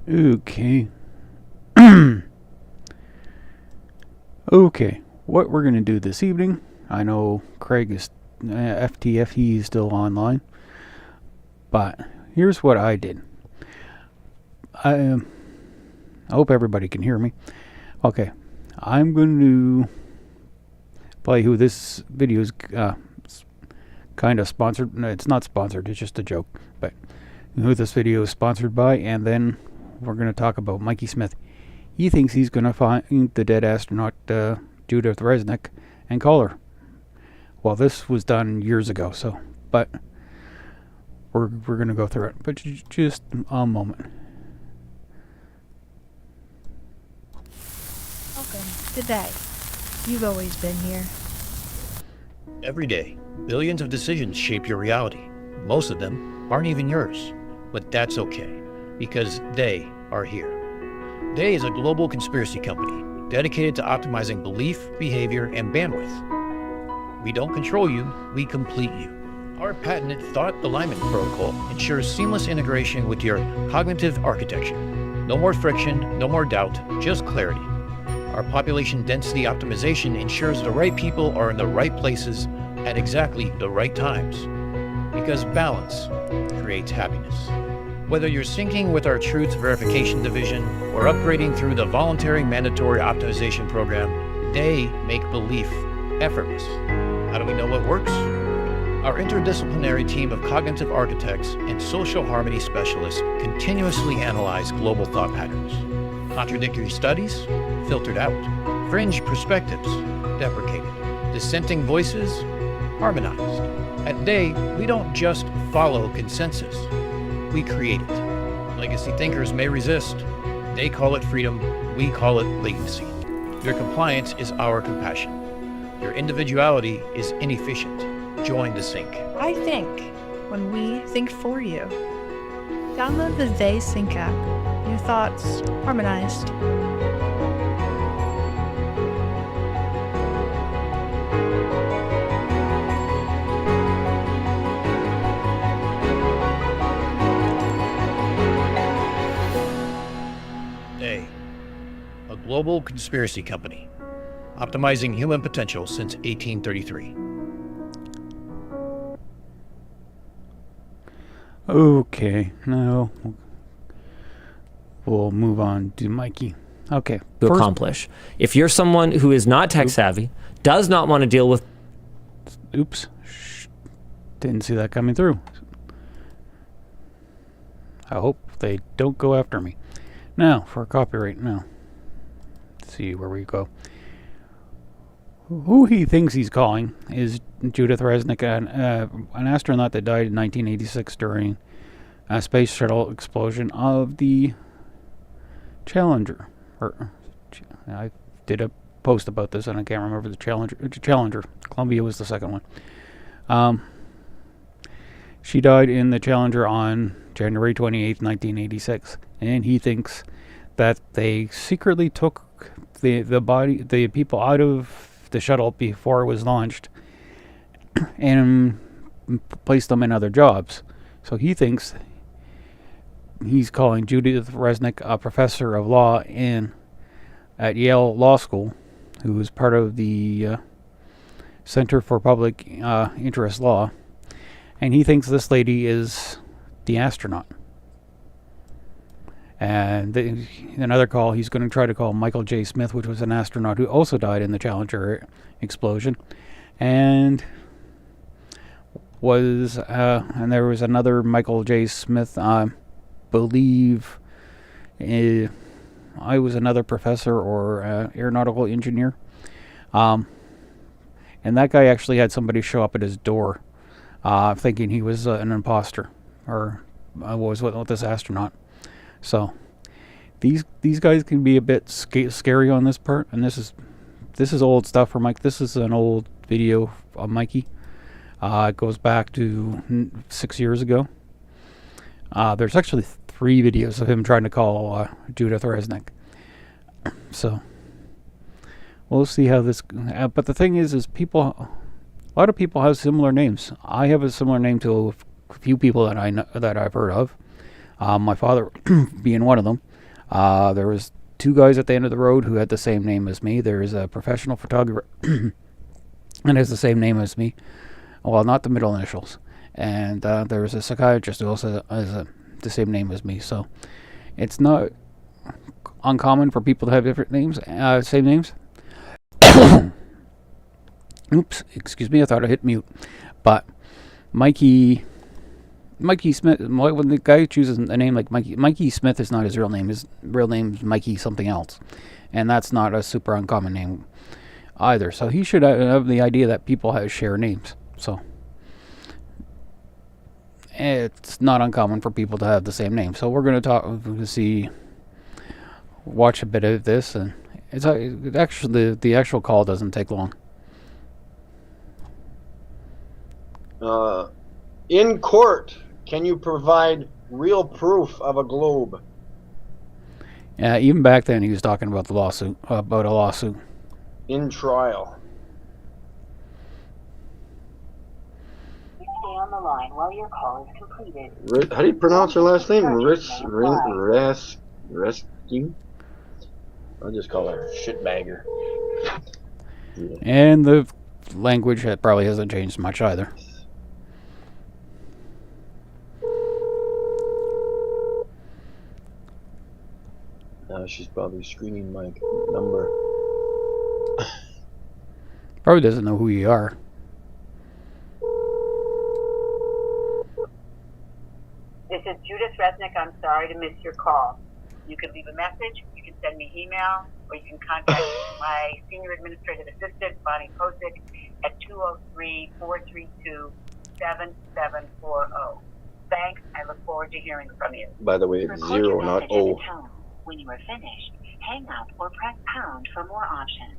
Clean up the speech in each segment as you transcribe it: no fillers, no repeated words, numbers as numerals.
Okay. Okay. What we're going to do this evening, I know Craig is FTF, he's still online. But here's what I did. I hope everybody can hear me. Okay. I'm going to play who this video is kind of sponsored. No, it's not sponsored, it's just a joke. But who this video is sponsored by, and then we're going to talk about Mikey Smith. He thinks he's going to find the dead astronaut Judith Resnik and call her. Well, this was done years ago, so, but we're going to go through it. But just a moment. Welcome to Day. You've always been here. Every day, billions of decisions shape your reality. Most of them aren't even yours. But that's okay, because they are here. They is a global conspiracy company dedicated to optimizing belief, behavior, and bandwidth. We don't control you, we complete you. Our patented thought alignment protocol ensures seamless integration with your cognitive architecture. No more friction, no more doubt, just clarity. Our population density optimization ensures the right people are in the right places at exactly the right times. Because balance creates happiness. Whether you're syncing with our Truth Verification Division or upgrading through the Voluntary Mandatory Optimization Program, they make belief effortless. How do we know what works? Our interdisciplinary team of cognitive architects and social harmony specialists continuously analyze global thought patterns. Contradictory studies filtered out. Fringe perspectives deprecated. Dissenting voices harmonized. At Day, we don't just follow consensus. We create it. Legacy thinkers may resist. They call it freedom. We call it latency. Your compliance is our compassion. Your individuality is inefficient. Join the sync. I think when we think for you. Download the They Sync app. Your thoughts harmonized. Day, a global conspiracy company, optimizing human potential since 1833. Okay, now we'll move on to Mikey. Okay. To accomplish. If you're someone who is not tech savvy, does not want to deal with... Oops. Didn't see that coming through. I hope they don't go after me. Now, for copyright, now. Let's see where we go. Who he thinks he's calling is Judith Resnik, an astronaut that died in 1986 during a space shuttle explosion of the Challenger. I did a post about this, and I can't remember the Challenger. Columbia was the second one. She died in the Challenger on January 28th, 1986, and he thinks that they secretly took the people out of the shuttle before it was launched and placed them in other jobs. So he thinks he's calling Judith Resnik, a professor of law at Yale Law School, who is part of the Center for Public Interest Law, and he thinks this lady is the astronaut. And another call, he's going to try to call Michael J. Smith, which was an astronaut who also died in the Challenger explosion. And there was another Michael J. Smith, I believe I was another professor or aeronautical engineer. And that guy actually had somebody show up at his door thinking he was an imposter or was with this astronaut. So these guys can be a bit scary on this part, and this is old stuff for Mike. This is an old video of Mikey. It goes back to 6 years ago. There's actually 3 videos of him trying to call Judith Resnik. So we'll see how this. But the thing is a lot of people have similar names. I have a similar name to a few people that I know that I've heard of. My father being one of them. There was two guys at the end of the road who had the same name as me. There is a professional photographer and has the same name as me. Well, not the middle initials. And there was a psychiatrist who also has the same name as me. So it's not uncommon for people to have different names, same names. Oops, excuse me, I thought I hit mute. But Mikey Smith, when the guy chooses a name like Mikey Smith is not his real name. His real name is Mikey something else. And that's not a super uncommon name either. So he should have the idea that people share names. So it's not uncommon for people to have the same name. So we're going to watch a bit of this, and it's actually the actual call doesn't take long. In court, can you provide real proof of a globe? Even back then, he was talking about a lawsuit. In trial. Stay on the line while your call is completed. How do you pronounce her last name? Resnik? I'll just call her shitbagger. Yeah. And the language probably hasn't changed much either. Now she's probably screaming my number. Probably doesn't know who you are. This is Judith Resnik. I'm sorry to miss your call. You can leave a message, you can send me email, or you can contact my Senior Administrative Assistant, Bonnie Posick, at 203-432-7740. Thanks. I look forward to hearing from you. By the way, it's 0, not O. When you are finished, hang up or press pound for more options.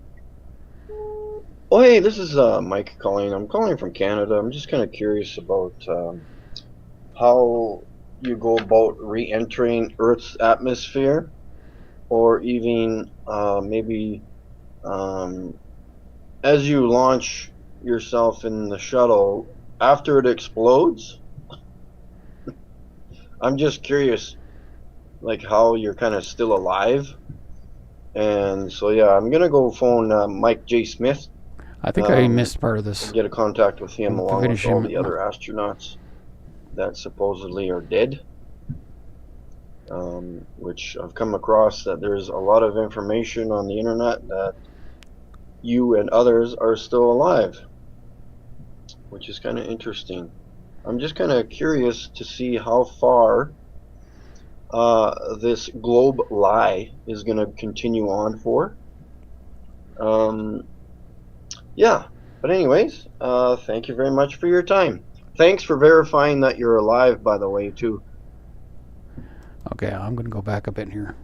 Oh, hey, this is Mike calling. I'm calling from Canada. I'm just kind of curious about how you go about re-entering Earth's atmosphere, or even maybe as you launch yourself in the shuttle after it explodes. I'm just curious, like, how you're kind of still alive. And so yeah, I'm gonna go phone Mike J. Smith. I think I missed part of this. Get a contact with him along with all the other him. astronauts that supposedly are dead. Which I've come across that there's a lot of information on the internet that you and others are still alive, which is kind of interesting. I'm just kind of curious to see how far this globe lie is going to continue on for. Yeah, but anyways, thank you very much for your time. Thanks for verifying that you're alive, by the way, too. Okay, I'm going to go back a bit here.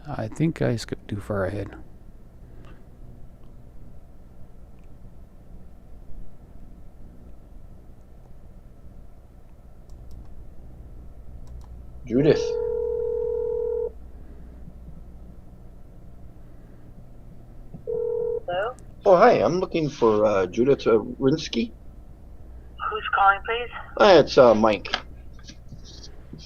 I think I skipped too far ahead. Judith. Hello? Oh, hi. I'm looking for Judith Resnik. Who's calling, please? It's Mike.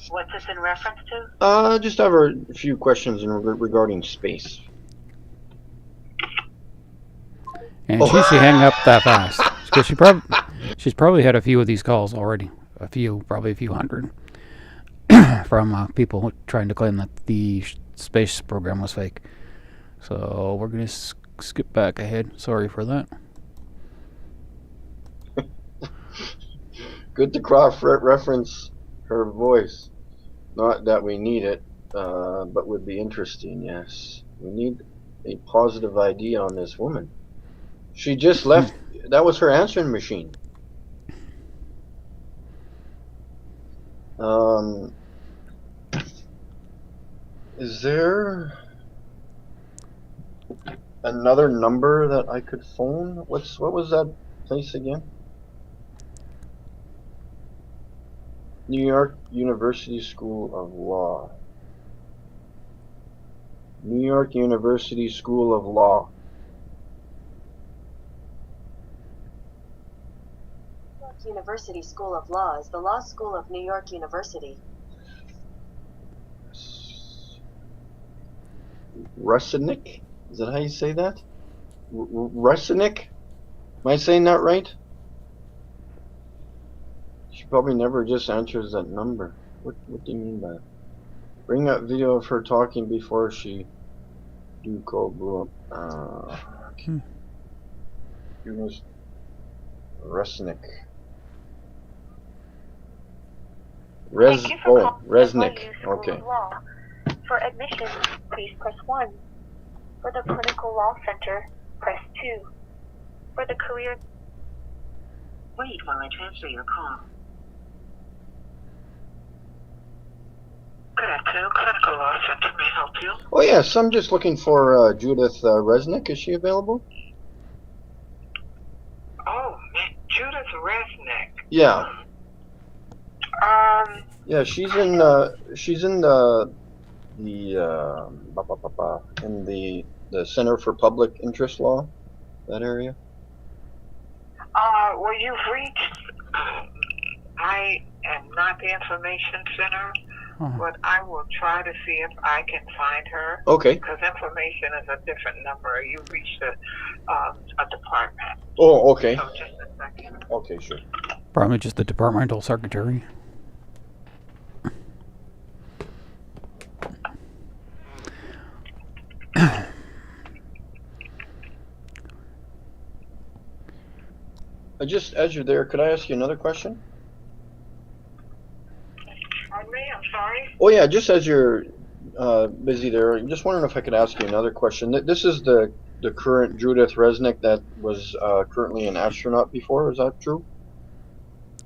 What's this in reference to? Just have a few questions regarding space. And she hang up that fast because she's probably had a few of these calls already. Probably a few hundred from people trying to claim that the space program was fake. So we're gonna skip back ahead. Sorry for that. Good to cross-reference her voice. Not that we need it, but would be interesting, yes. We need a positive ID on this woman. She just left. That was her answering machine. Is there another number that I could phone? What was that place again? New York University School of Law. New York University School of Law. New York University School of Law is the law school of New York University. Resnik? Is that how you say that? Resnik? Am I saying that right? She probably never just answers that number. What do you mean by that? Bring up video of her talking before she blew up. Jonas Resnik. Resnik. Okay. Law. For admissions, please press 1. For the Clinical Law Center, press 2. For the career... Wait while I transfer your call. Good afternoon, Clinical Law Center. May I help you? Oh yes, I'm just looking for Judith Resnik. Is she available? Oh, Judith Resnik. Yeah. Yeah, she's in the Center for Public Interest Law, that area. Well, you've reached. I am not the information center, but I will try to see if I can find her. Okay. Because information is a different number. You reached a department. Oh, okay. So just a second. Okay, sure. Probably just the departmental secretary. Just as you're there, could I ask you another question? Pardon me, I'm sorry? Oh yeah, just as you're busy there, I'm just wondering if I could ask you another question. This is the current Judith Resnik that was currently an astronaut before. Is that true?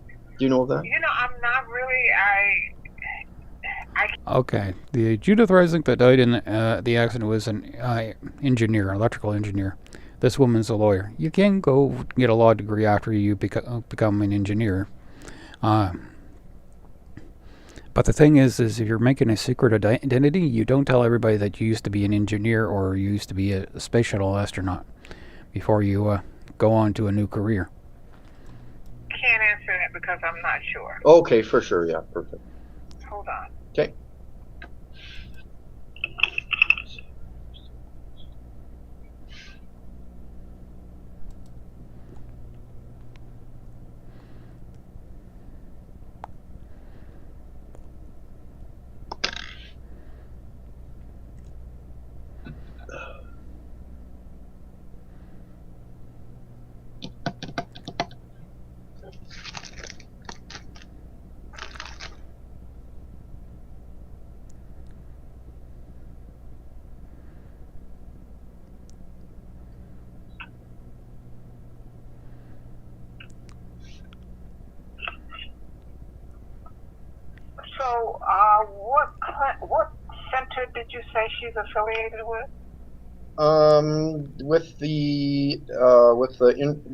Do you know that? You know, I'm not really. Okay, the Judith Resnik that died in the accident was an engineer, electrical engineer. This woman's a lawyer. You can go get a law degree after you become an engineer. But the thing is if you're making a secret identity, you don't tell everybody that you used to be an engineer or you used to be a space shuttle astronaut before you go on to a new career. Can't answer that because I'm not sure. Okay, for sure. Yeah, perfect. Hold on. Okay. So, what center did you say she's affiliated with? With the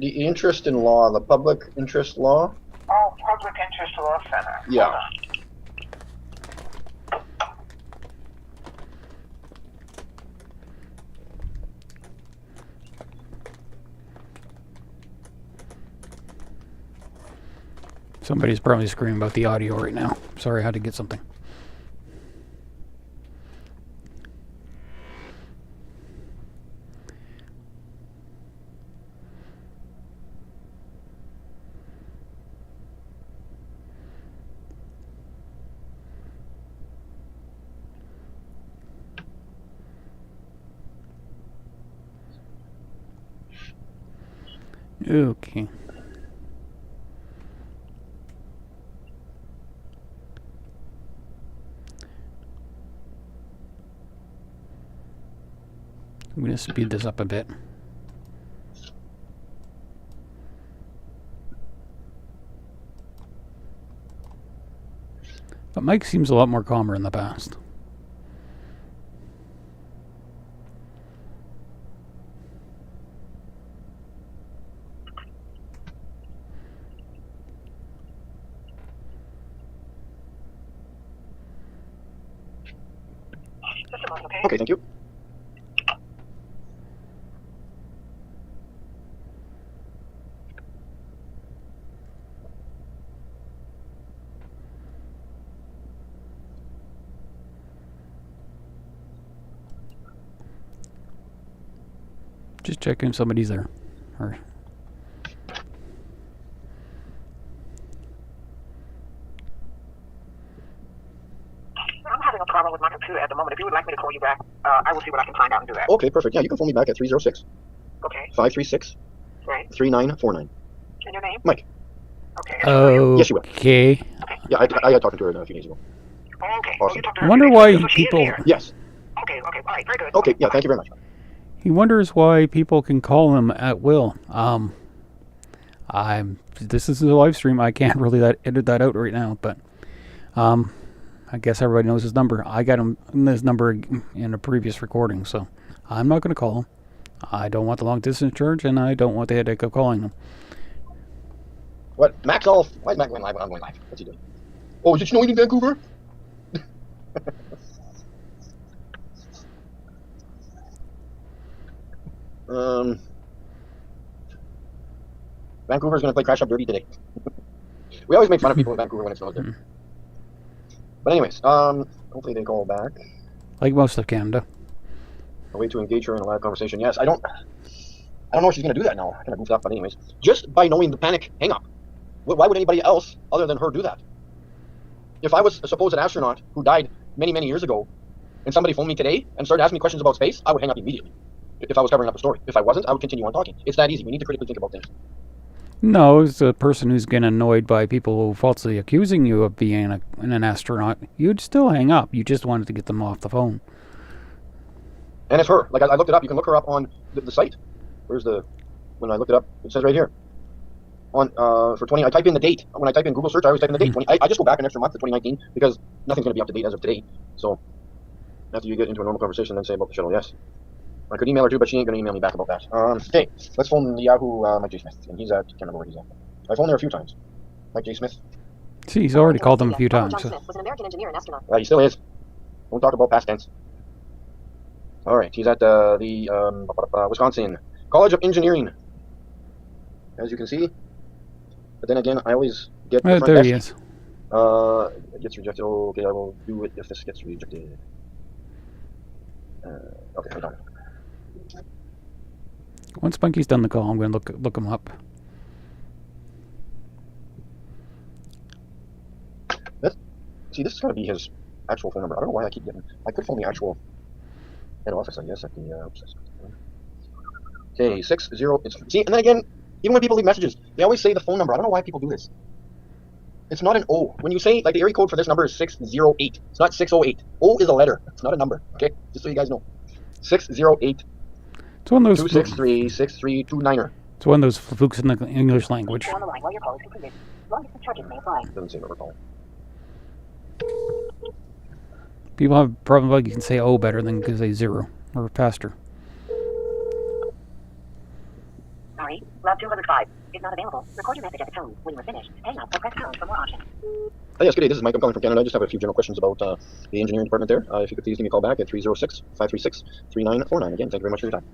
interest in law, the public interest law. Oh, Public Interest Law Center. Yeah. Somebody's probably screaming about the audio right now. Sorry, I had to get something. Okay. I'm going to speed this up a bit. But Mike seems a lot more calmer in the past. Just a moment, okay? Okay, thank you. Just checking if somebody's there. Or I'm having a problem with my computer at the moment. If you would like me to call you back, I will see what I can find out and do that. Okay, perfect. Yeah, you can phone me back at 306 Okay. 536 Right. 3949. And your name? Mike. Okay. Yes, you will. Okay. Yeah, I had talked to her a few days ago. Oh, okay. Awesome. You talked to I her wonder today. why So she is people. here. Yes. Okay. All right. Very good. Okay, yeah, thank you very much. He wonders why people can call him at will. This is a live stream. I can't really edit that out right now, but I guess everybody knows his number. I got him his number in a previous recording, so I'm not going to call him. I don't want the long distance charge, and I don't want the headache of calling him. What? Max off. Why is Mac going live when I'm going live? What's he doing? Oh, is it snowing in Vancouver? Vancouver's gonna play Crash Up Derby today. We always make fun of people in Vancouver when it snows there. But anyways, hopefully they call back. Like most of Canada. A way to engage her in a live conversation. Yes, I don't know if she's gonna do that now. I kind of goofed up, but anyways, just by knowing the panic hang up, why would anybody else other than her do that? If I was a supposed astronaut who died many, many years ago, and somebody phoned me today and started asking me questions about space, I would hang up immediately. If I was covering up a story. If I wasn't, I would continue on talking. It's that easy. We need to critically think about things. No, it's a person who's getting annoyed by people falsely accusing you of being an astronaut. You'd still hang up. You just wanted to get them off the phone. And it's her. Like I looked it up. You can look her up on the site. Where's the? When I looked it up, it says right here. On for 20, I type in the date. When I type in Google search, I always type in the date. 20. I just go back an extra month to 2019 because nothing's going to be up to date as of today. So after you get into a normal conversation, then say about the shuttle. Yes. I could email her too, but she ain't going to email me back about that. Okay, let's phone the Yahoo Mike J. Smith, and he's at, can't remember where he's at. I phoned there a few times. Mike J. Smith. See, he's already called them a few times. John Smith was an American engineer and astronaut. He still is. Don't talk about past tense. All right, he's at the Wisconsin College of Engineering, as you can see. But then again, I always get the front There he desk. is. It gets rejected. Oh, okay, I will do it if this gets rejected. Okay, hold on. Once Mikey's done the call, I'm going to look him up. See, this is going to be his actual phone number. I don't know why I keep getting. I could phone the actual head office, I guess, at the. Okay, 60. See, and then again, even when people leave messages, they always say the phone number. I don't know why people do this. It's not an O. When you say, like, the area code for this number is 608. It's not 608. O is a letter. It's not a number. Okay, just so you guys know. 608. It's one of those. 263 6329er. It's one of those flukes in the English language. On the line while your call is completed. Long distance charges may apply. Doesn't say what we're calling. People have a problem like you can say "oh" better than you can say 0 or faster. Sorry, Lab 205 is not available. Record your message at the tone. When you are finished, hang up or press pound for more options. Oh, yes, good day. This is Mike. I'm calling from Canada. I just have a few general questions about the engineering department there. If you could please give me a call back at 306-536-3949. Again, thank you very much for your time.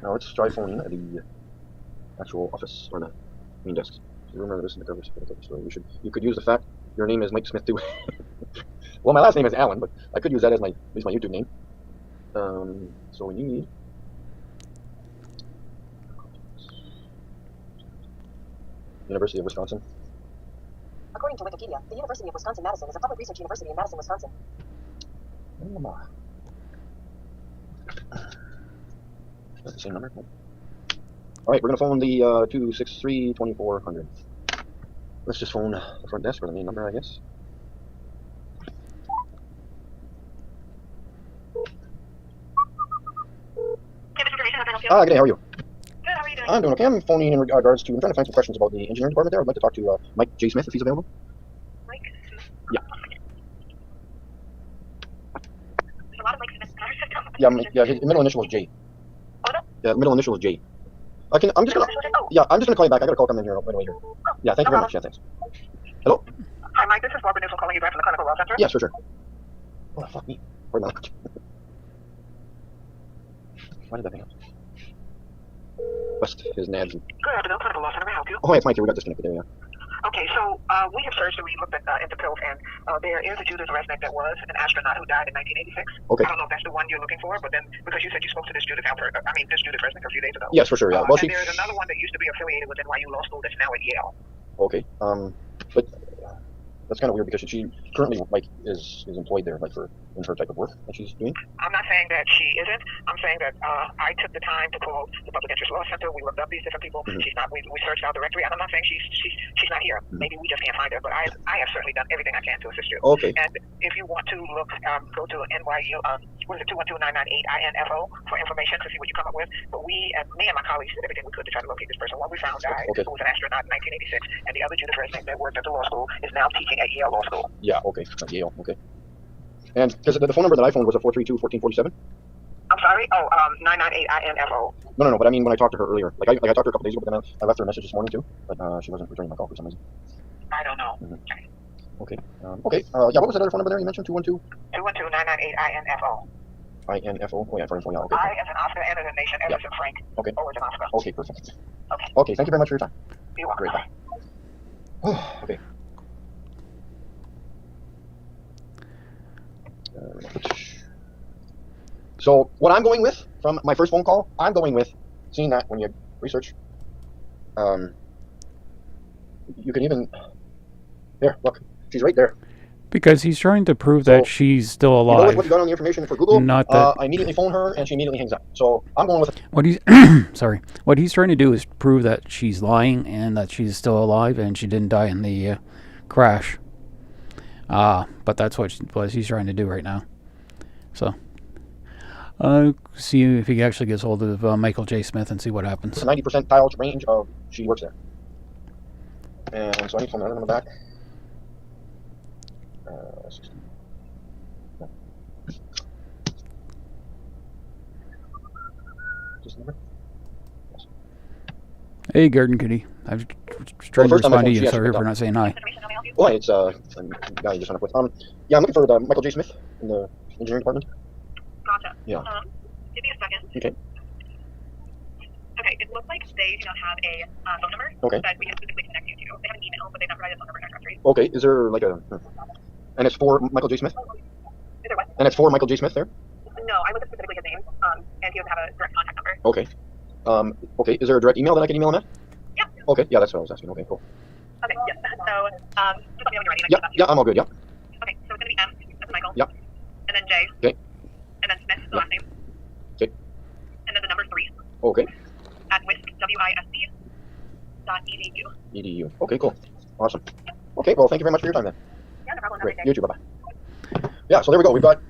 Now let's try phoning the actual office or the main desk. So remember this in the cover story. You could use the fact your name is Mike Smith too. Well, my last name is Alan, but I could use that as my YouTube name. So we need University of Wisconsin. According to Wikipedia, the University of Wisconsin-Madison is a public research university in Madison, Wisconsin. That's the same number. All right, we're gonna phone the 263-2400. Let's just phone the front desk for the main number, I guess. Good day, how are you? Good, how are you doing? I'm doing okay. I'm phoning in regards to, I'm trying to find some questions about the engineering department there. I'd like to talk to Mike J. Smith if he's available. Mike Smith? Yeah. There's a lot of Mike Smith in our system. Yeah, his middle initial is J. What? Yeah, middle initial is J. I'm just gonna call you back. I got a call coming in here right away here. Yeah, thank you very much. Yeah, thanks. Hello? Hi, Mike, this is Barbara Newsom calling you back from the Clinical Law Center. Yeah, sure. Oh, fuck me. Where'd my language? Why did that hang up? West is Nads. Good afternoon, Clinical Law Center. May I help you? Oh, hey, it's Mike here. We got disconnected there, yeah. Okay, so we have searched and we looked at into pills, and there is a Judith Resnik that was an astronaut who died in 1986. Okay. I don't know if that's the one you're looking for, but then because you said you spoke to this Judith Resnik a few days ago. Yes, for sure. Yeah. Well, and there's another one that used to be affiliated with NYU Law School that's now at Yale. Okay. But that's kind of weird because she currently is employed there in her type of work that she's doing. I'm not saying that she isn't. I'm saying that I took the time to call the Public Interest Law Center. We looked up these different people. Mm-hmm. She's not. We searched our directory, and I'm not saying she's not here. Mm-hmm. Maybe we just can't find her. But I have certainly done everything I can to assist you. Okay. And if you want to look, go to NYU. What is it? 212-998-INFO for information to see what you come up with. But me and my colleagues did everything we could to try to locate this person. One we found died, Okay. who was an astronaut in 1986, and the other Judith Resnik that worked at the law school is now teaching at Yale Law School. Yeah. Okay. That's Yale. Okay. And because the phone number that I phoned was a 432-1447. I'm sorry. 998-INFO. No. But I mean, when I talked to her earlier, I talked to her a couple days ago, but then I left her a message this morning too, but she wasn't returning my call for some reason. I don't know. Mm-hmm. Okay. Okay. Yeah. What was that other phone number there you mentioned? 212-998-INFO. INFO. Oh yeah, for info. Yeah. Okay. I as an Oscar, N as a nation, F as in Frank. Okay. O as an Oscar. Okay. Perfect. Okay. Okay. Thank you very much for your time. You're welcome. Great. Bye. Okay. So what I'm going with from my first phone call, I'm going with seeing that when you research, you can even there. Look, she's right there. Because he's trying to prove that she's still You know alive. what you got on the information for Google? Not that- I immediately phone her and she immediately hangs up. So I'm going with it. What he's what he's trying to do is prove that she's lying and that she's still alive and she didn't die in the crash. But that's what he's trying to do right now. So, see if he actually gets hold of Michael J. Smith and see what happens. 90 percentile range of she works there. And so I need to phone that number back. 16. No. Just number? Yes. Hey, Garden Kitty. I've tried to first time I respond to phoned, you. she Sorry actually for not saying hi. Oh, it's a guy you just hung up with. Yeah, I'm looking for Michael J. Smith in the engineering department. Gotcha. Yeah. Give me a second. Okay. Okay, it looks like they do not have a phone number Okay. that we can specifically connect you to. They have an email, but they've not provided a phone number in our directory. Okay, is there like a... And it's for Michael J. Smith? Is there what? And it's for Michael J. Smith there? No, I looked at specifically his name, and he doesn't have a direct contact number. Okay. Okay, is there a direct email that I can email him at? Yeah. Okay, yeah, that's what I was asking. Okay, cool. Okay, yes. So, just let me know when you're ready. Yeah, I'm all good, yeah. Okay, so it's going to be M, that's Michael. Yep. And then J. Okay. And then Smith, the last name. Okay. And then the number 3 Okay. at wisc.edu. EDU. Okay, cool. Awesome. Okay, well, thank you very much for your time then. Yeah, no problem. Great. You too, bye-bye. Yeah, so there we go. We've got,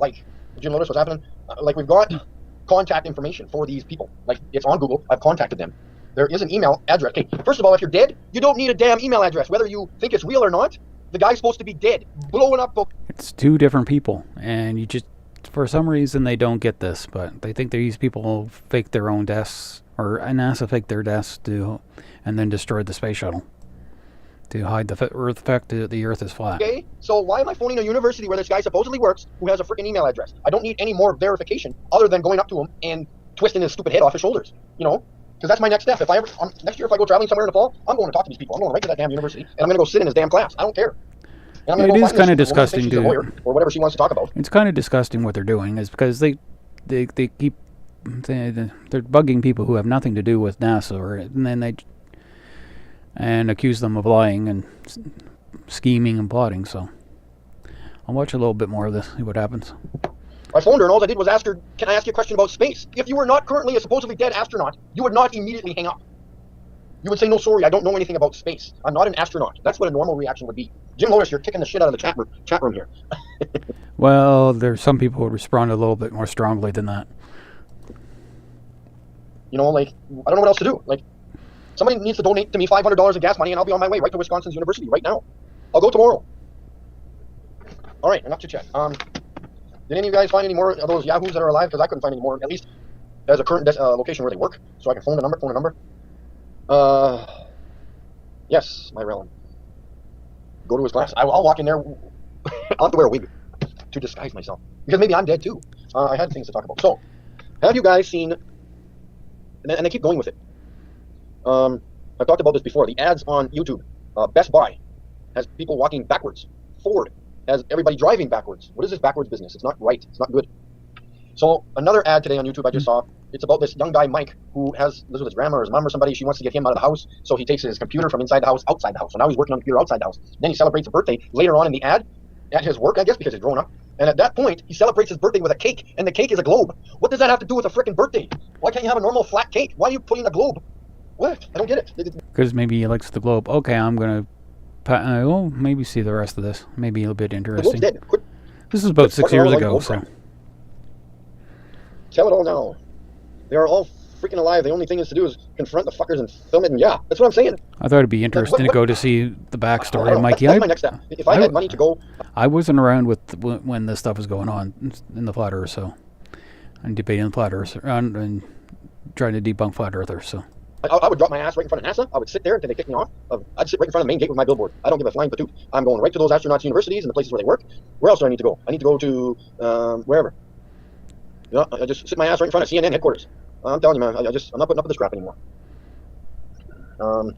did you notice what's happening? We've got contact information for these people. It's on Google. I've contacted them. There is an email address. Okay, first of all, if you're dead, you don't need a damn email address. Whether you think it's real or not, the guy's supposed to be dead. Blowing up book. It's two different people, and you just, for some reason, they don't get this, but they think these people fake their own deaths, or NASA faked their deaths and then destroyed the space shuttle to hide the fact that the Earth is flat. Okay, so why am I phoning a university where this guy supposedly works who has a freaking email address? I don't need any more verification other than going up to him and twisting his stupid head off his shoulders, because that's my next step. If I ever next year, if I go traveling somewhere in the fall, I'm going to talk to these people. I'm going right to that damn university, and I'm going to go sit in his damn class. I don't care. And I'm It gonna go is find kind of this woman that disgusting, thinks she's a dude. lawyer, or whatever she wants to talk about. It's kind of disgusting what they're doing, is because they're bugging people who have nothing to do with NASA, and then and accuse them of lying and scheming and plotting. So I'll watch a little bit more of this, see what happens. I phoned her, and all I did was ask her, can I ask you a question about space? If you were not currently a supposedly dead astronaut, you would not immediately hang up. You would say, no, sorry, I don't know anything about space. I'm not an astronaut. That's what a normal reaction would be. Jim Loris, you're kicking the shit out of the chat room here. Well, there's some people who respond a little bit more strongly than that. I don't know what else to do. Somebody needs to donate to me $500 in gas money, and I'll be on my way right to Wisconsin's University right now. I'll go tomorrow. All right, enough to chat. Did any of you guys find any more of those yahoos that are alive? Because I couldn't find any more, at least as a current location where they work, so I can phone a number. Yes, my Rellin. Go to his class. I'll walk in there. I'll have to wear a wig to disguise myself, because maybe I'm dead too. I had things to talk about. So, have you guys seen? And they keep going with it. I've talked about this before. The ads on YouTube. Best Buy has people walking backwards. Ford has everybody driving backwards. What is this backwards business? It's not right. It's not good. So another ad today on YouTube I just saw. It's about this young guy, Mike, who lives with his grandma or his mom or somebody. She wants to get him out of the house, so he takes his computer from inside the house outside the house. So now he's working on the computer outside the house. Then he celebrates a birthday later on in the ad at his work, I guess, because he's grown up. And at that point, he celebrates his birthday with a cake, and the cake is a globe. What does that have to do with a frickin' birthday? Why can't you have a normal flat cake? Why are you putting a globe? What? I don't get it. Because maybe he likes the globe. Okay, I'm going to maybe see the rest of this. Maybe a bit The interesting. globe's dead. Quit. This is about 6 years Fucking ago, all so. crap. Tell it all now. They are all freaking alive. The only thing is to do is confront the fuckers and film it, and yeah, that's what I'm saying. I thought it'd be interesting to go to see the backstory of Mikey. That's my next step. If I had money to go... I wasn't around when this stuff was going on in the Flat Earth, so I'm debating the Flat Earth and trying to debunk Flat Earthers, so. I would drop my ass right in front of NASA. I would sit there until they kicked me off. I'd sit right in front of the main gate with my billboard. I don't give a flying patoot. I'm going right to those astronauts' universities and the places where they work. Where else do I need to go? I need to go to wherever. You know, I just sit my ass right in front of CNN headquarters. I'm telling you, man, I'm not putting up with this crap anymore. And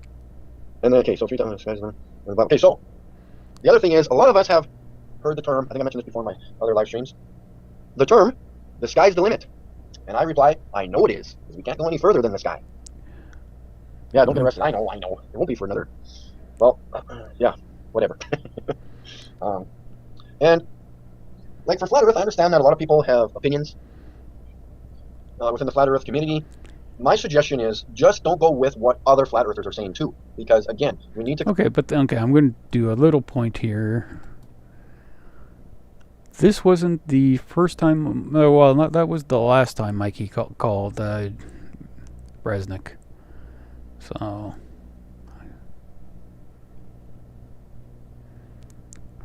then, okay, so 3 times. Okay, so the other thing is, a lot of us have heard the term, I think I mentioned this before in my other live streams, the term, the sky's the limit. And I reply, I know it is, because we can't go any further than the sky. Yeah, don't get arrested. I know. It won't be for another, well, yeah, whatever. And, like, for Flat Earth, I understand that a lot of people have opinions within the Flat Earth community. My suggestion is just don't go with what other Flat Earthers are saying too, because again, we need to... Okay, I'm going to do a little point here. This wasn't the first time, that was the last time Mikey called Resnik. So...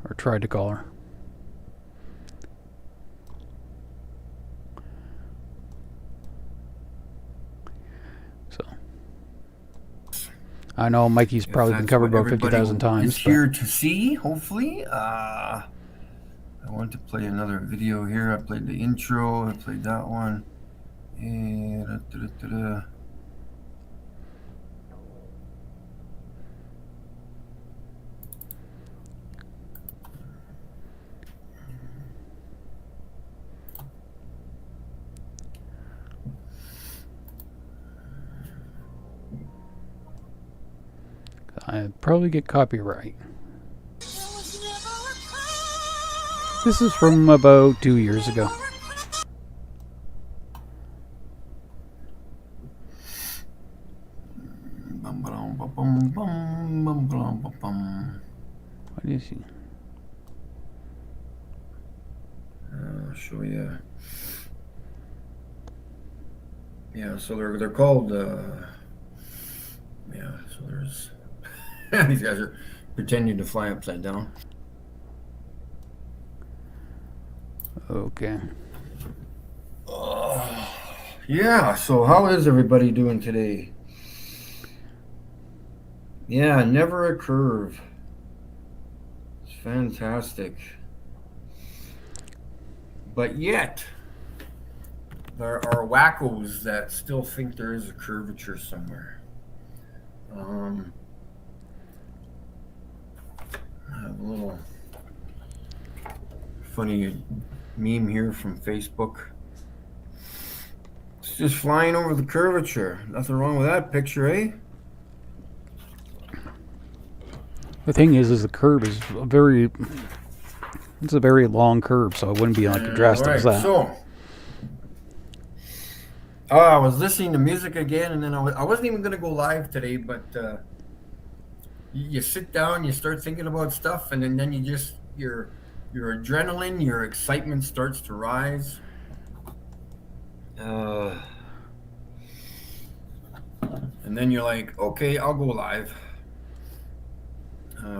or tried to call her. I know Mikey's probably been covered about 50,000 times. It's here to see, hopefully. I want to play another video here. I played the intro. I played that one. And I'd probably get copyright. This is from about 2 years ago. What is he? I'll show you. Yeah, so they're called. Yeah, so there's. These guys are pretending to fly upside down. Okay. Yeah, so how is everybody doing today? Yeah, never a curve. It's fantastic. But yet, there are wackos that still think there is a curvature somewhere. I have a little funny meme here from Facebook. It's just flying over the curvature. Nothing wrong with that picture, eh? The thing is the curve is it's a very long curve, so it wouldn't be like drastic as that. So, I was listening to music again, and then I wasn't even going to go live today, but you sit down, you start thinking about stuff, and then you just, your adrenaline, your excitement starts to rise. And then you're like, okay, I'll go live.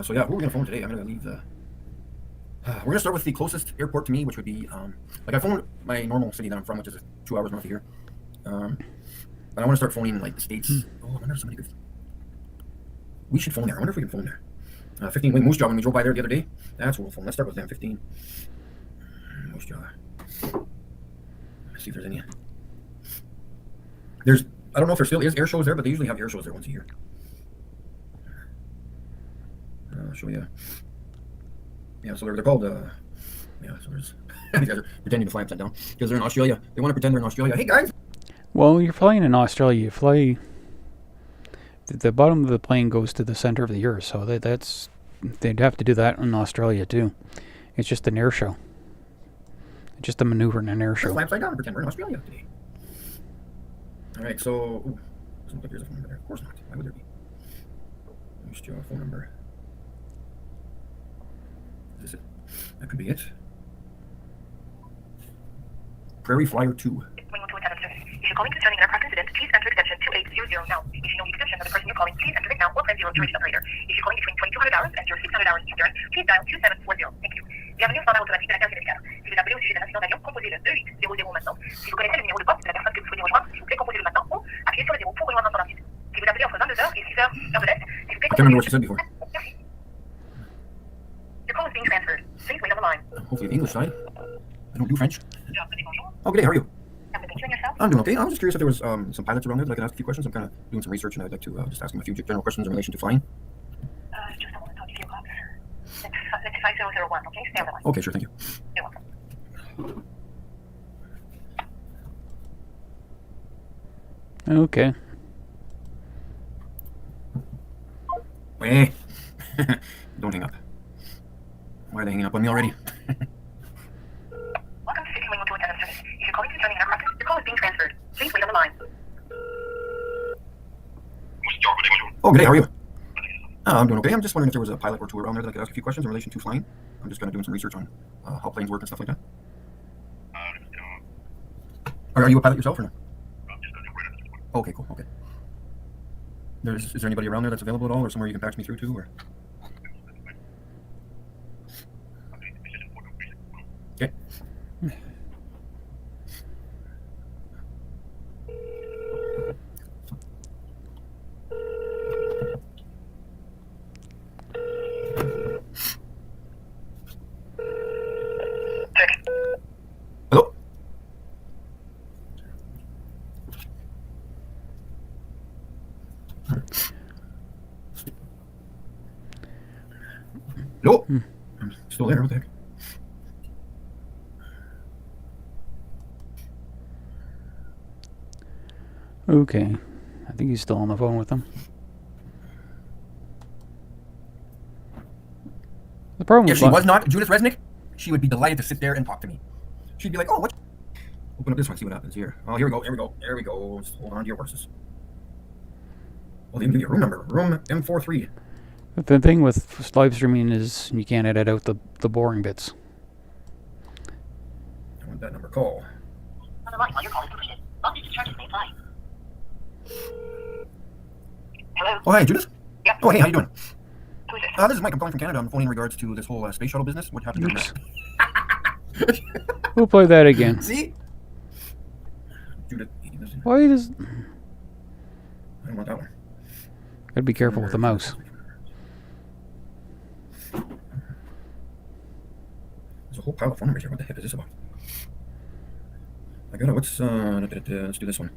So yeah, who are we going to phone today? I'm going to leave the... we're going to start with the closest airport to me, which would be... like I phoned my normal city that I'm from, which is 2 hours north of here. But I want to start phoning like the States. Oh, I wonder if somebody could... We should phone there. I wonder if we can phone there. 15 Wing Moose Jaw, when we drove by there the other day. That's where we'll phone. Let's start with them. 15 Moose Jaw. Let's see if there's any. I don't know if there still is air shows there, but they usually have air shows there once a year. I'll show you. Yeah, so they're called, yeah, so there's, these guys are pretending to fly upside down because they're in Australia. They want to pretend they're in Australia. Hey, guys! Well, you're flying in Australia. You fly. The bottom of the plane goes to the center of the Earth, so that's they'd have to do that in Australia too. It's just an air show. It's just a maneuver in an air Let's show. fly upside down and pretend we're in Australia today. All right, so doesn't look like there's a phone number there. Of course not. Why would there be? Let me just do a phone number. Is this it? That could be it. Prairie Flyer 2. If you're calling concerning an aircraft incident, please enter extension 2800 now. If you know the extension of the person you're calling, please enter it now or press 0 to reach the operator. If you're calling between 2200 hours and 0600 hours Eastern, please dial 2740. Thank you. Bienvenue au standard automatique de la carte sénégal. Si vous appelez au sujet d'un accident d'avion, composez le 2800 maintenant. Si vous connaissez le numéro de poste de la personne que vous souhaitez rejoindre, s'il vous plaît, composez-le maintenant ou appuyez sur le 0 pour rejoindre son site. Si vous appelez entre 22h et 6h, heure de l'Est, s'il vous plaît, I can't remember what she said before. Merci. Your call is being transferred. Please wait on the line. Hopefully the English side. I don't do French. Oh, good day. How are you? I'm doing okay. I was just curious if there was some pilots around there that I could ask a few questions. I'm kind of doing some research, and I'd like to just ask them a few general questions in relation to flying. Just want to talk to you about it's 5001, okay? Stay on the line. Okay, sure. Thank you. You're welcome. Okay. Hey, don't hang up. Why are they hanging up on me already? Welcome to City Wing 217 service. If you're calling concerning an aircraft, your call is being transferred. Please wait on the line. Oh, good day. How are you? I'm doing okay. I'm just wondering if there was a pilot or two around there that I could ask a few questions in relation to flying. I'm just kind of doing some research on how planes work and stuff like that. Are you a pilot yourself or no? Okay, cool. Okay. Is there anybody around there that's available at all, or somewhere you can patch me through to, or? Okay. Hello? Hello? I'm still there. What the heck? Okay. I think he's still on the phone with them. The problem If with she was not Judith Resnik, she would be delighted to sit there and talk to me. She'd be like, oh, what? Open up this one, see what happens here. Oh, here we go, here we go, there we go. Just hold on to your horses. Well, they even give you a room number. Room M43. the thing with live streaming is you can't edit out the boring bits. I want that number. Call. On the line while your call is completed. Voltage discharges may apply. Hello? Oh, hi, Judith? Yeah. Oh, hey, how you doing? Who is this? This is Mike. I'm calling from Canada. I'm phoning in regards to this whole space shuttle business. What happened Oops. to We'll play that again. See? Judith. Why does... I don't want that one. Gotta be careful with the mouse. There's a whole pile of phone numbers here. What the heck is this about? I got it. Let's do this one.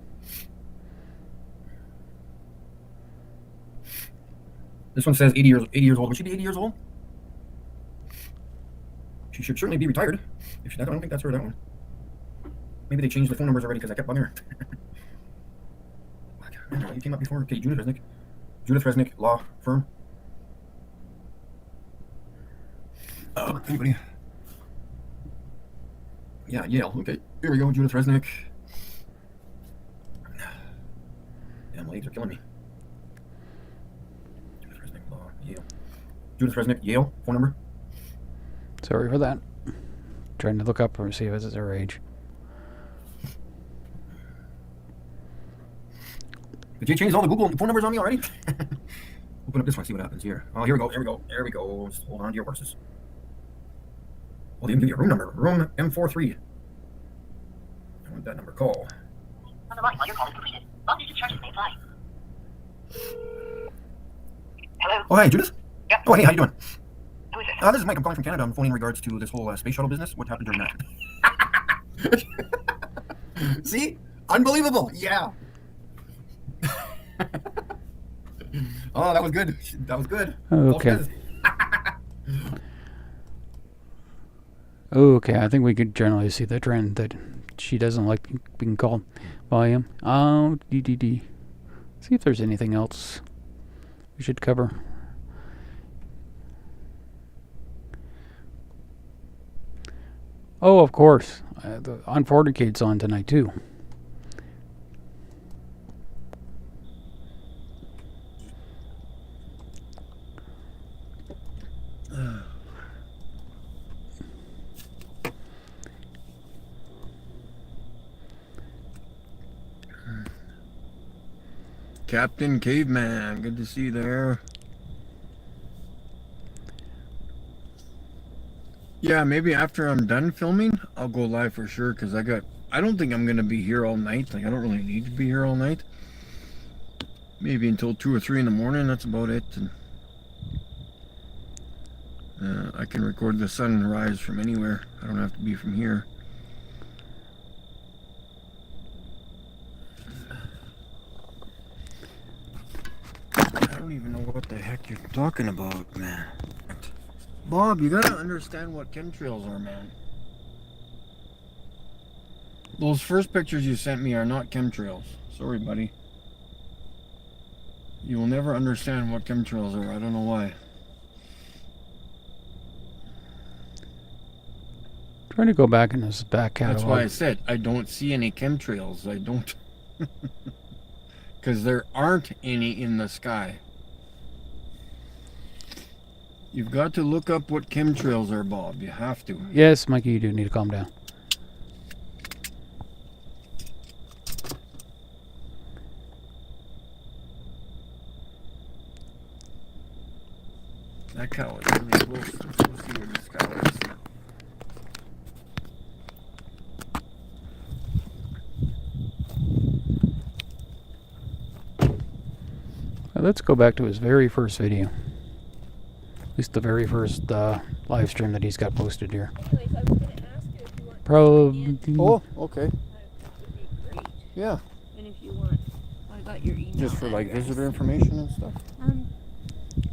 This one says 80 years old. Would she be 80 years old? She should certainly be retired. If she, I don't think that's her, that one. Maybe they changed the phone numbers already because I kept bugging her. You came up before. Okay, Judith Resnik. Judith Resnik Law Firm. Anybody? Yeah, Yale. Okay, here we go. Judith Resnik. Yeah, my legs are killing me. Judith Resnik Law, Yale. Judith Resnik, Yale. Phone number. Sorry for that. Trying to look up or see if it's her age. Did you change all the Google phone numbers on me already? Open up this one, see what happens here. Oh, here we go, here we go, there we go. Just hold on to your horses. Well, they even give you a room number. Room M43. I want that number. Call. On the line while your call is completed. Voltage discharges may apply. Hello? Oh, hi, Judith? Yeah. Oh, hey, how you doing? Who is this? This is Mike. I'm calling from Canada. I'm phoning in regards to this whole space shuttle business. What happened during that? See? Unbelievable. Yeah. Oh, that was good. That was good. Okay. Okay, I think we could generally see the trend that she doesn't like being called by him. DDD. See if there's anything else we should cover. Oh, of course. The Unforticate's on tonight, too. Captain Caveman, good to see you there. Yeah, maybe after I'm done filming, I'll go live for sure, because I don't think I'm going to be here all night. Like, I don't really need to be here all night. Maybe until 2 or 3 in the morning, that's about it. And I can record the sunrise from anywhere. I don't have to be from here. I don't even know what the heck you're talking about, man. Bob, you gotta understand what chemtrails are, man. Those first pictures you sent me are not chemtrails. Sorry, buddy. You will never understand what chemtrails are. I don't know why. Trying to go back in this back catalog. That's why I said I don't see any chemtrails. I don't. Because there aren't any in the sky. You've got to look up what chemtrails are, Bob. You have to. Yes, Mikey, you do need to calm down. That cow is really close. Let's see where this cow is. Well, let's go back to his very first video. At least the very first live stream that he's got posted here. Anyways, I was going to ask you if you want Probably. Oh, okay. that would be great. Yeah. And if you want, I got your email. Just for like address. visitor information and stuff.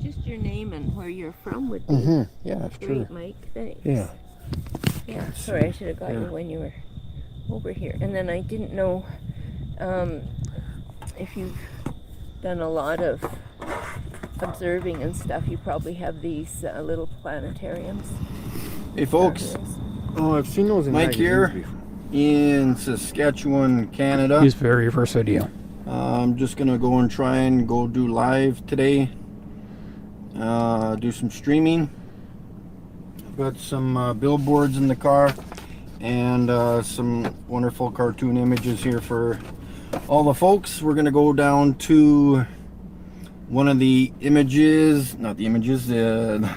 Just your name and where you're from would be Yeah, great, Mike. Thanks. Yeah. Yeah. Sorry, I should have got you when you were over here. And then I didn't know if you've done a lot of observing and stuff. You probably have these little planetariums. Hey, folks. Oh, I've seen those in Mike here in Saskatchewan, Canada. His very first video. I'm just gonna go and try and go do live today. Do some streaming. I've got some billboards in the car and some wonderful cartoon images here for all the folks. We're gonna go down to one of the images, not the images, the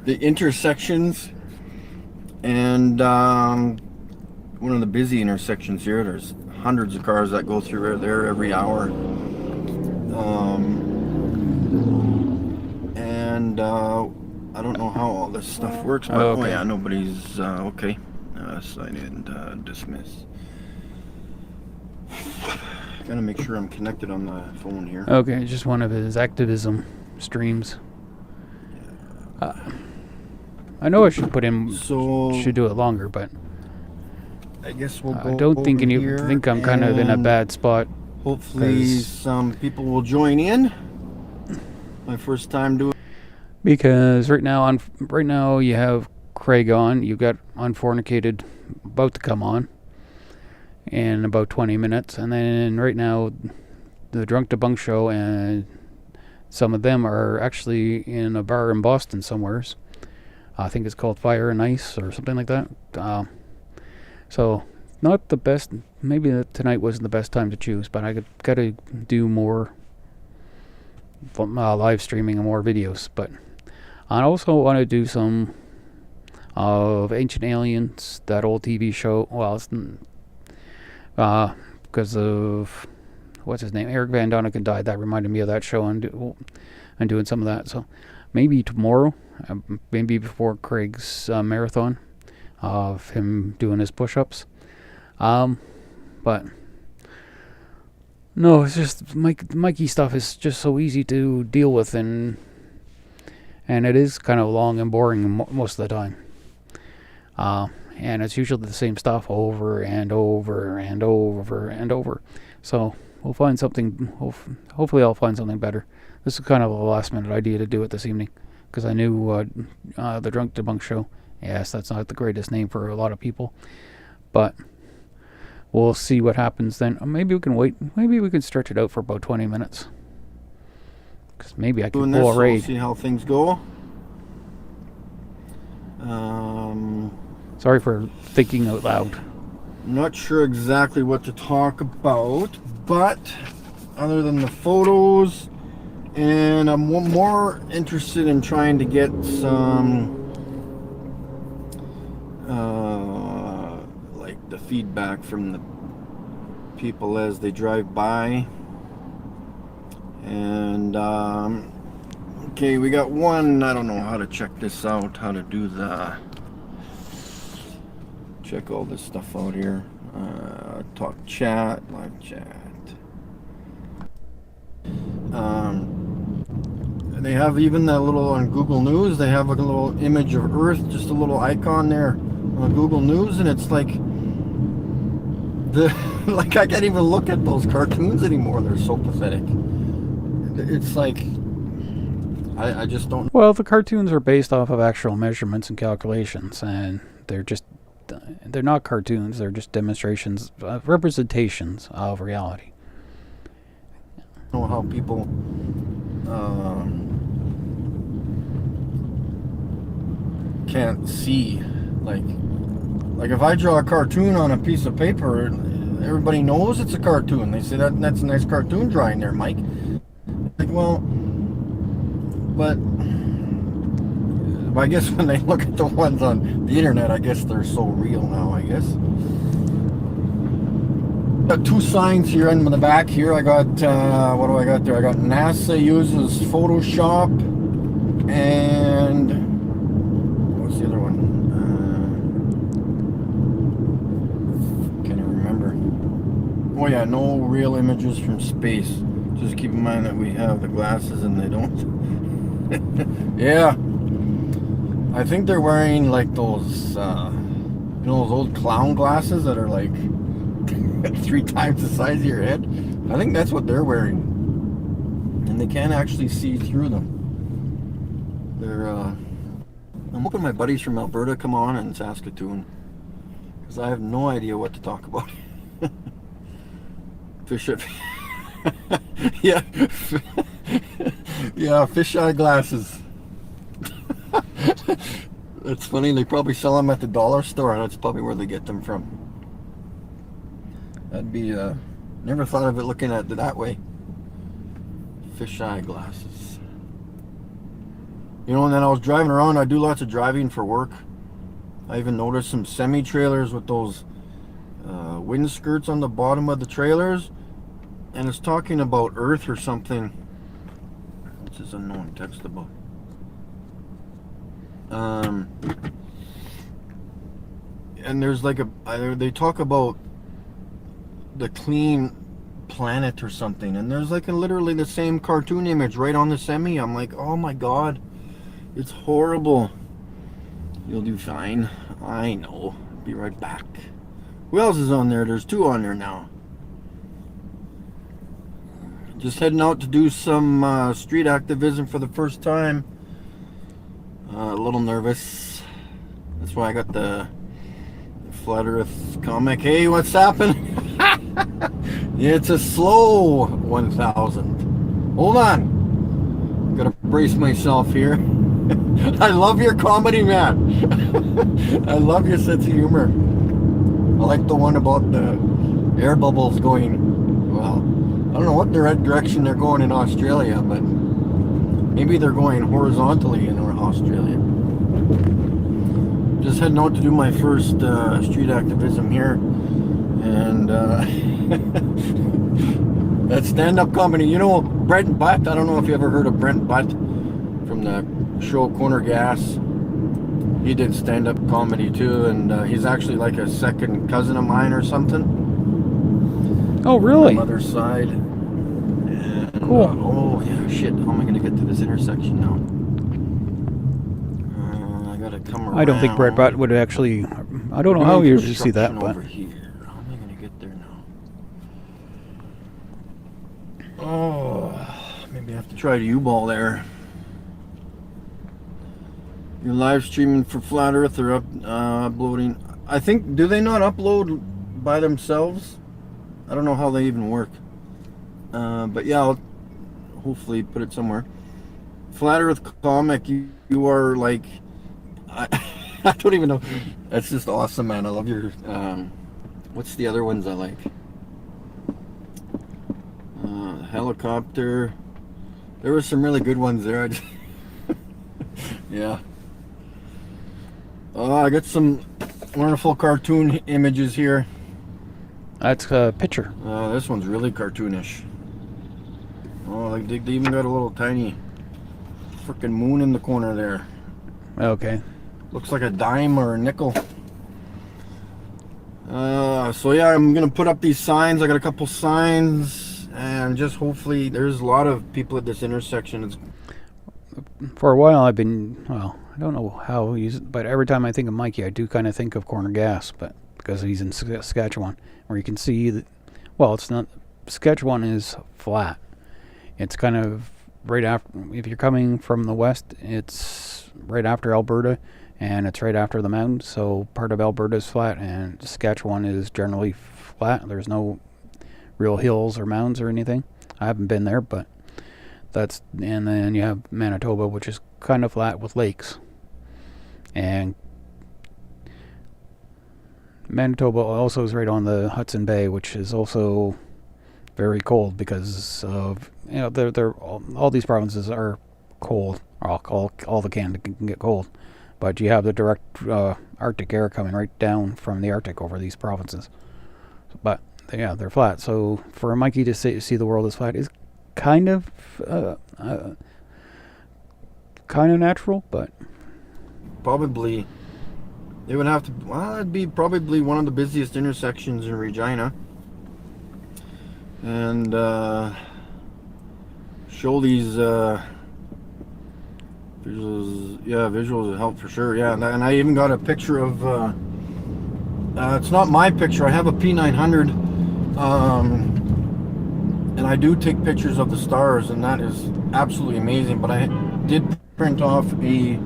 intersections, and one of the busy intersections here. There's hundreds of cars that go through there every hour. And I don't know how all this stuff works, but oh yeah, nobody's okay. Sign in, dismiss. Gotta make sure I'm connected on the phone here. Okay, just one of his activism streams. I know I should put in, should do it longer, but I guess we'll go I don't think I'm kind of in a bad spot. Hopefully some people will join in. My first time doing. Because right now you have Craig on. You've got Unfornicated about to come on in about 20 minutes, and then right now the Drunk to Bunk show and some of them are actually in a bar in Boston somewheres. I think it's called Fire and Ice or something like that. So not the best. Maybe tonight wasn't the best time to choose, but I got to do more live streaming and more videos. But I also want to do some of Ancient Aliens, that old TV show. Well, it's because of what's his name, Eric Van Doniken died. That reminded me of that show and doing some of that. So maybe tomorrow, maybe before Craig's marathon of him doing his push-ups. But no, it's just Mikey stuff is just so easy to deal with, and it is kind of long and boring most of the time. And it's usually the same stuff over and over and over and over. So we'll find something. Hopefully, I'll find something better. This is kind of a last-minute idea to do it this evening, because I knew the Drunk Debunk Show. Yes, that's not the greatest name for a lot of people, but we'll see what happens then. Maybe we can wait. Maybe we can stretch it out for about 20 minutes. Because maybe I can pull a raid. We'll see how things go. Sorry for thinking out loud. Not sure exactly what to talk about, but other than the photos, and I'm more interested in trying to get some like the feedback from the people as they drive by. And okay, we got one. I don't know how to check this out, how to do the check all this stuff out here. Talk chat, live chat. They have even that little on Google News, they have a little image of Earth, just a little icon there on Google News, and it's like like I can't even look at those cartoons anymore. They're so pathetic. It's like I just don't. Well, the cartoons are based off of actual measurements and calculations, and they're not cartoons. They're just demonstrations, representations of reality. I don't know how people can't see, like if I draw a cartoon on a piece of paper, everybody knows it's a cartoon. They say that's a nice cartoon drawing there, Mike. Like, well, but I guess when they look at the ones on the internet, I guess they're so real now, I guess. Got two signs here in the back here. I got, what do I got there? I got NASA uses Photoshop, and what's the other one? Can't even remember. Oh yeah, no real images from space. Just keep in mind that we have the glasses and they don't. Yeah. I think they're wearing like those, you know, those old clown glasses that are like 3 times the size of your head. I think that's what they're wearing, and they can't actually see through them. They're I'm hoping my buddies from Alberta come on in Saskatoon, because I have no idea what to talk about. Fish it. Yeah. Yeah, fisheye glasses. That's funny. They probably sell them at the dollar store. That's probably where they get them from. That'd be, never thought of it looking at it that way. Fisheye glasses. You know, and then I was driving around. I do lots of driving for work. I even noticed some semi-trailers with those wind skirts on the bottom of the trailers. And it's talking about Earth or something. What's this unknown text about? And there's like they talk about the clean planet or something, and there's like literally the same cartoon image right on the semi. I'm like, oh my god, it's horrible. You'll do fine. I know. Be right back. Who else is on there? There's 2 on there now. Just heading out to do some street activism for the first time. A little nervous. That's why I got the Flat Earth comic. Hey, what's happening? It's a slow 1000. Hold on. Gotta brace myself here. I love your comedy, man. I love your sense of humor. I like the one about the air bubbles going, well, I don't know what direction they're going in Australia, but maybe they're going horizontally in Australia. Just heading out to do my first street activism here, and that stand-up comedy. You know, Brent Butt. I don't know if you ever heard of Brent Butt from the show Corner Gas. He did stand-up comedy too, and he's actually like a second cousin of mine or something. Oh, really? Mother side. And, cool. Oh yeah, shit. How am I gonna get to this intersection now? I gotta come around. I don't think Brett Butt would actually. I don't know how you usually see that, but. Over here. How am I going to get there now? Oh, maybe I have to try the U-ball there. You're live streaming for Flat Earth or uploading. I think, do they not upload by themselves? I don't know how they even work. But yeah, I'll hopefully put it somewhere. Flat Earth comic, you are like, I don't even know. That's just awesome, man. I love your, what's the other ones I like? Helicopter. There were some really good ones there. Yeah. Oh, I got some wonderful cartoon images here. That's a picture. This one's really cartoonish. Oh, they even got a little tiny freaking moon in the corner there. Okay. Looks like a dime or a nickel. So yeah, I'm gonna put up these signs. I got a couple signs, and just hopefully there's a lot of people at this intersection. For a while, I've been, well, I don't know how he's, but every time I think of Mikey, I do kind of think of Corner Gas, but because he's in Saskatchewan, where you can see that, well, it's not, Saskatchewan is flat. It's kind of right after, if you're coming from the west, it's right after Alberta, and it's right after the mountains, so part of Alberta is flat, and Saskatchewan is generally flat. There's no real hills or mountains or anything. I haven't been there, but that's, and then you have Manitoba, which is kind of flat with lakes. And Manitoba also is right on the Hudson Bay, which is also very cold because of, you know, they're all these provinces are cold. All the Canada can get cold, but you have the direct Arctic air coming right down from the Arctic over these provinces. But yeah, they're flat. So for Mikey to see the world as flat is kind of natural, but probably they would have to. Well, it'd be probably one of the busiest intersections in Regina, and show these visuals. Yeah, visuals will help for sure. Yeah, and I even got a picture of. It's not my picture. I have a P900. And I do take pictures of the stars, and that is absolutely amazing. But I did print off a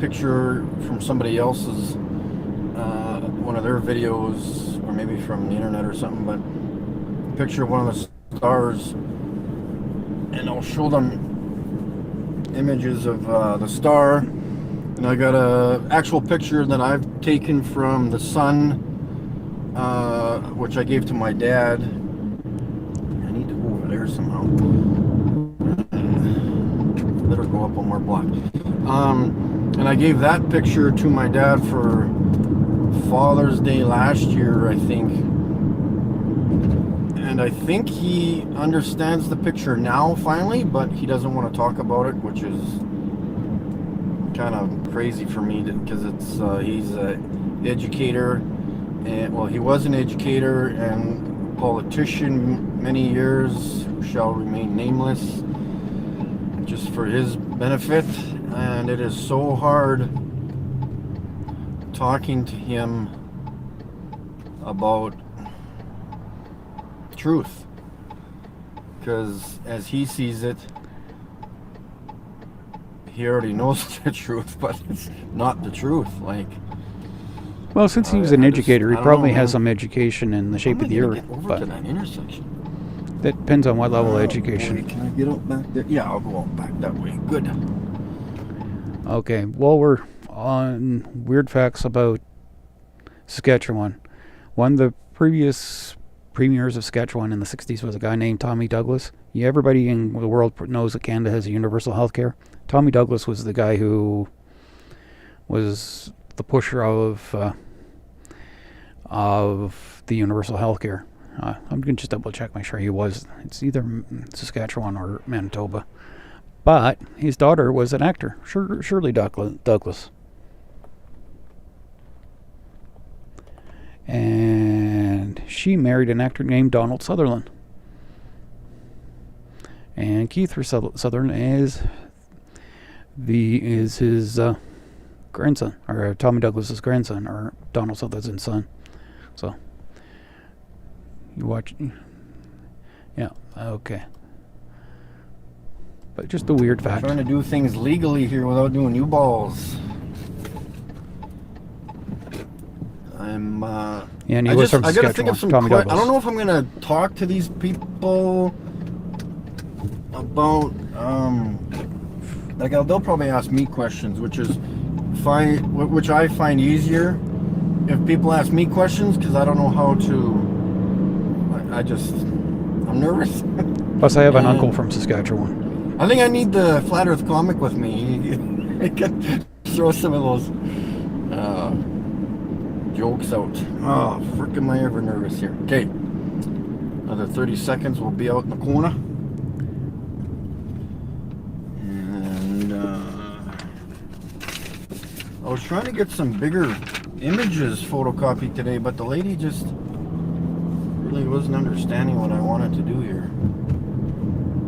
picture from somebody else's, one of their videos, or maybe from the internet or something, but a picture of one of the stars, and I'll show them images of the star. And I got a actual picture that I've taken from the sun, which I gave to my dad. There somehow. Better go up one more block. And I gave that picture to my dad for Father's Day last year, I think. And I think he understands the picture now, finally, but he doesn't want to talk about it, which is kind of crazy for me because it's he's an educator, and well, he was an educator and politician many years, who shall remain nameless, just for his benefit. And it is so hard talking to him about truth, because as he sees it, he already knows the truth, but it's not the truth. Like, well, since he was an educator, he probably has some education in the shape of the earth. But to that intersection. That depends on what level of education. Boy, can I get out back there? Yeah, I'll go out back that way. Good. Okay, well, we're on weird facts about Saskatchewan. One of the previous premiers of Saskatchewan in the 60s was a guy named Tommy Douglas. Yeah, everybody in the world knows that Canada has universal health care. Tommy Douglas was the guy who was the pusher of the universal health care. I'm going to just double check, make sure he was. It's either Saskatchewan or Manitoba. But his daughter was an actor, Shirley Douglas. And she married an actor named Donald Sutherland. And Keith Sutherland is his grandson, or Tommy Douglas's grandson, or Donald Sutherland's son. So you watch. Yeah. Okay. But just a weird fact. Trying to do things legally here without doing U-balls. I'm. Yeah, and he was from I gotta think of some. Tommy Douglas. I don't know if I'm gonna talk to these people about. Like they'll probably ask me questions, which I find easier if people ask me questions, because I don't know how to. I'm nervous. Plus, I have an uncle from Saskatchewan. I think I need the Flat Earth comic with me. He can throw some of those jokes out. Oh, frick, am I ever nervous here. Okay. Another 30 seconds, we'll be out in the corner. And I was trying to get some bigger images photocopied today, but the lady just really wasn't understanding what I wanted to do here.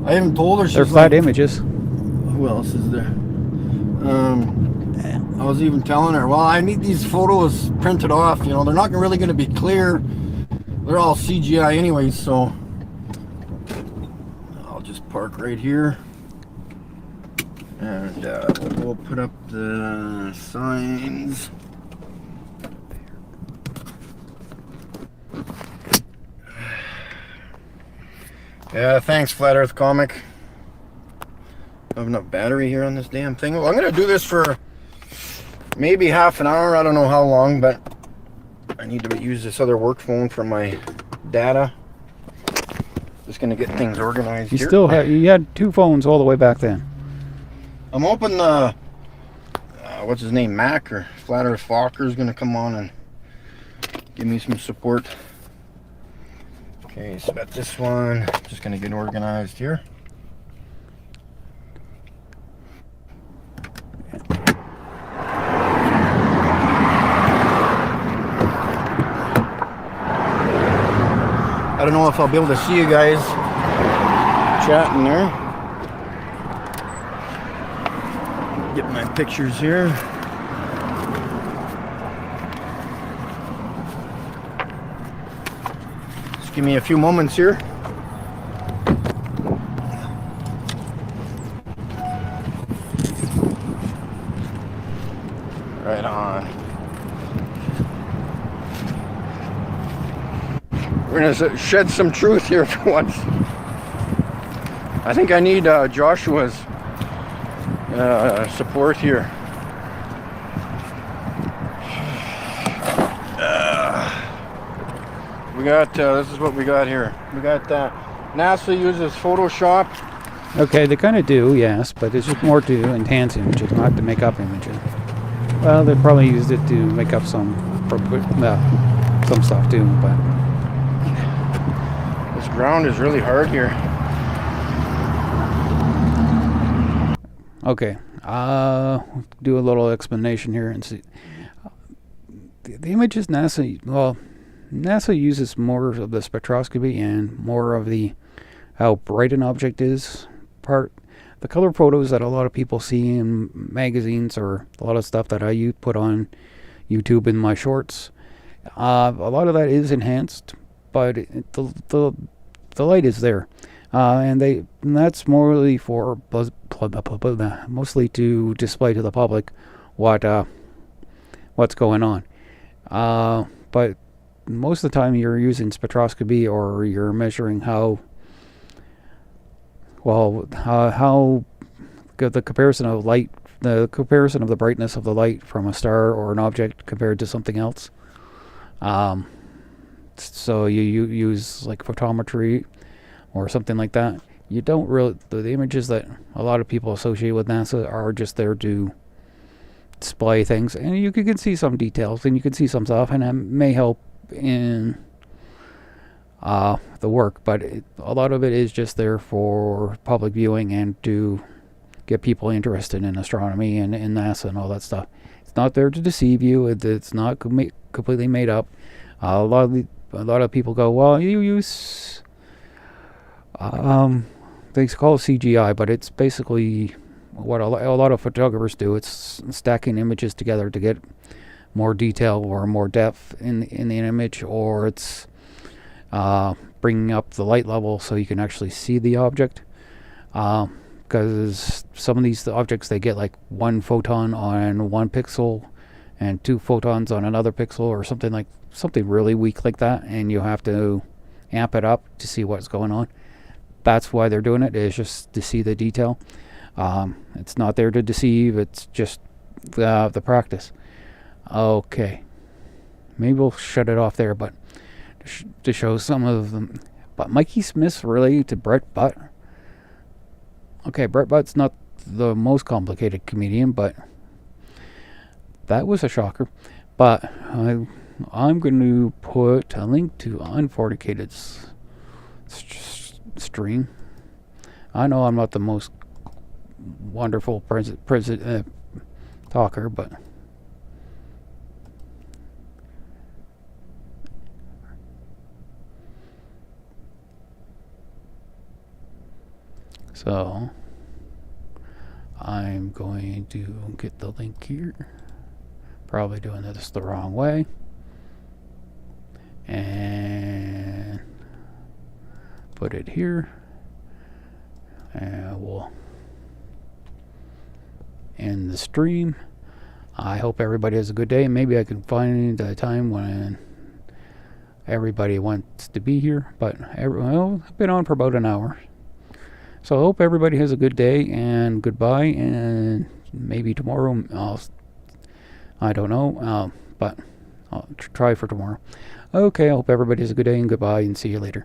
I haven't told her. They're flat images. Who else is there? I was even telling her, well, I need these photos printed off. You know, they're not really going to be clear. They're all CGI anyway, so I'll just park right here. And we'll put up the signs. Yeah, thanks, Flat Earth Comic. I have enough battery here on this damn thing. Well, I'm going to do this for maybe half an hour. I don't know how long, but I need to use this other work phone for my data. Just going to get things organized here. You had two phones all the way back then. I'm hoping what's his name, Mac or Flat Earth Fokker is going to come on and give me some support. Okay, so got this one. Just going to get organized here. I don't know if I'll be able to see you guys chatting there. Get my pictures here. Just give me a few moments here. Right on. We're gonna shed some truth here for once. I think I need Joshua's support here. We got, this is what we got here. We got NASA uses Photoshop. Okay, they kind of do, yes, but it's just more to enhance images, not to make up images. Well, they probably used it to make up some stuff too, but this ground is really hard here. Okay, do a little explanation here and see. The images NASA uses more of the spectroscopy and more of the how bright an object is part. The color photos that a lot of people see in magazines or a lot of stuff that I put on YouTube in my shorts, a lot of that is enhanced, but the light is there, and that's mostly mostly to display to the public what's going on. But most of the time you're using spectroscopy or you're measuring how good the comparison of light, the comparison of the brightness of the light from a star or an object compared to something else. So you use like photometry or something like that. You don't really, the images that a lot of people associate with NASA are just there to display things, and you can see some details and you can see some stuff, and it may help in the work, but a lot of it is just there for public viewing and to get people interested in astronomy and in NASA and all that stuff. It's not there to deceive you. It's not completely made up. A lot of people go, well, you use they call it CGI, but it's basically what a lot of photographers do. It's stacking images together to get more detail or more depth in the image, or it's bringing up the light level so you can actually see the object. Because some of these objects, they get like 1 photon on 1 pixel and 2 photons on another pixel, or something really weak like that, and you have to amp it up to see what's going on. That's why they're doing it, is just to see the detail. It's not there to deceive, it's just the practice. Okay, maybe we'll shut it off there, but to show some of them. But Mikey Smith's related to Brett Butt. Okay, Brett Butt's not the most complicated comedian, but that was a shocker. But I'm going to put a link to Unforticated's stream. I know I'm not the most wonderful talker, but so I'm going to get the link here. Probably doing this the wrong way. And put it here. And we'll end the stream. I hope everybody has a good day. Maybe I can find a time when everybody wants to be here. But I've been on for about an hour. So I hope everybody has a good day, and goodbye, and maybe tomorrow I don't know, but I'll try for tomorrow. Okay, I hope everybody has a good day, and goodbye, and see you later.